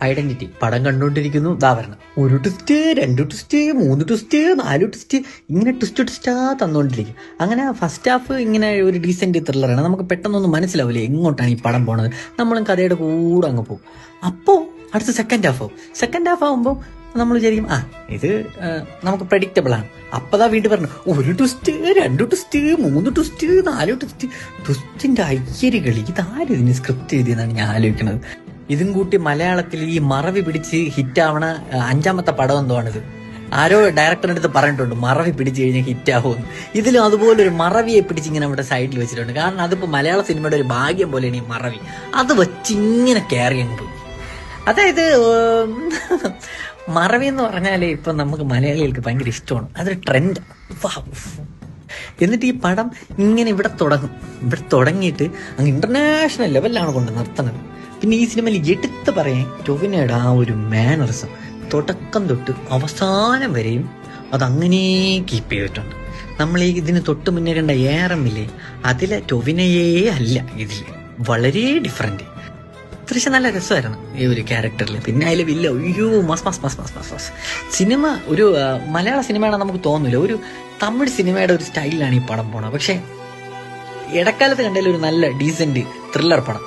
Identity പടം കണ്ടുകൊണ്ടിരിക്കുന്നു. ദാ വരണം 1 ട്വിസ്റ്റ് 2 ട്വിസ്റ്റ് 3 ട്വിസ്റ്റ് 4 ട്വിസ്റ്റ്, ഇങ്ങനെ ട്വിസ്റ്റാ തന്നുകൊണ്ടിരിക്കും. അങ്ങനെ ഫസ്റ്റ് ഹാഫ് ഇങ്ങനെ ഒരു ഡീസെന്റ് ത്രില്ലറാണ്. നമുക്ക് പെട്ടെന്നൊന്നും മനസ്സിലാവില്ലേ എങ്ങോട്ടാണ് ഈ പടം പോണത്. നമ്മളും കഥയുടെ കൂടെ അങ്ങ് പോകും. അപ്പോൾ അടുത്ത സെക്കൻഡ് ഹാഫ് ആകുമ്പോൾ നമ്മൾ വിചാരിക്കും ഇത് നമുക്ക് പ്രഡിക്റ്റബിൾ ആണ്. അപ്പതാ വീണ്ടും പറഞ്ഞു 1 ട്വിസ്റ്റ് 2 ട്വിസ്റ്റ് 3 ട്വിസ്റ്റ് 4 ട്വിസ്റ്റ്. ട്വിസ്റ്റിന്റെ അയ്യരികളി, ഇതാരും ഇതിന് സ്ക്രിപ്റ്റ് എഴുതിയെന്നാണ് ഞാൻ ആലോചിക്കുന്നത്. ഇതും കൂട്ടി മലയാളത്തിൽ ഈ മറവി പിടിച്ച് ഹിറ്റാവണ 5ാമത്തെ പടം എന്തോ ആണിത്. ആരോ ഡയറക്ടറിന്റെ അടുത്ത് പറഞ്ഞിട്ടുണ്ട് മറവി പിടിച്ച് കഴിഞ്ഞാൽ ഹിറ്റാവുമെന്ന്. ഇതിലും അതുപോലെ ഒരു മറവിയെ പിടിച്ച് ഇങ്ങനെ നമ്മുടെ സൈഡിൽ വെച്ചിട്ടുണ്ട്. കാരണം അതിപ്പോൾ മലയാള സിനിമയുടെ ഒരു ഭാഗ്യം പോലെയാണ് ഈ മറവി. അത് വെച്ചിങ്ങനെ കയറി അങ്ങ് പോയി. അതായത് മറവി എന്ന് പറഞ്ഞാൽ ഇപ്പം നമുക്ക് മലയാളികൾക്ക് ഭയങ്കര ഇഷ്ടമാണ്. അതൊരു ട്രെൻഡ്. എന്നിട്ട് ഈ പടം ഇങ്ങനെ ഇവിടെ തുടങ്ങിയിട്ട് അങ്ങ് ഇന്റർനാഷണൽ ലെവലിലാണ് കൊണ്ട് നിർത്തുന്നത്. പിന്നെ ഈ സിനിമയിൽ എടുത്ത് പറയാൻ ടൊവിനോയുടെ ആ ഒരു മാനറിസം തുടക്കം തൊട്ട് അവസാനം വരെയും അതങ്ങനെ കീപ്പ് ചെയ്തിട്ടുണ്ട്. നമ്മൾ ഈ ഇതിന് തൊട്ട് മുന്നേ കണ്ട ഏറമില്ലേ, അതിലെ ടൊവിനോയേ അല്ല ഇതിൽ, വളരെ ഡിഫറെന്റ്. അത്യാവശ്യം നല്ല രസമായിരുന്നു ഈ ഒരു ക്യാരക്ടറിൽ. പിന്നെ അതിൽ വില്ല അയ്യോ മസ് സിനിമ ഒരു മലയാള സിനിമയാണെന്ന് നമുക്ക് തോന്നില്ല, ഒരു തമിഴ് സിനിമയുടെ ഒരു സ്റ്റൈലിലാണ് ഈ പടം പോണത്. പക്ഷെ ഇടക്കാലത്ത് കണ്ടതിൽ ഒരു നല്ല ഡീസന്റ് ത്രില്ലർ പടം.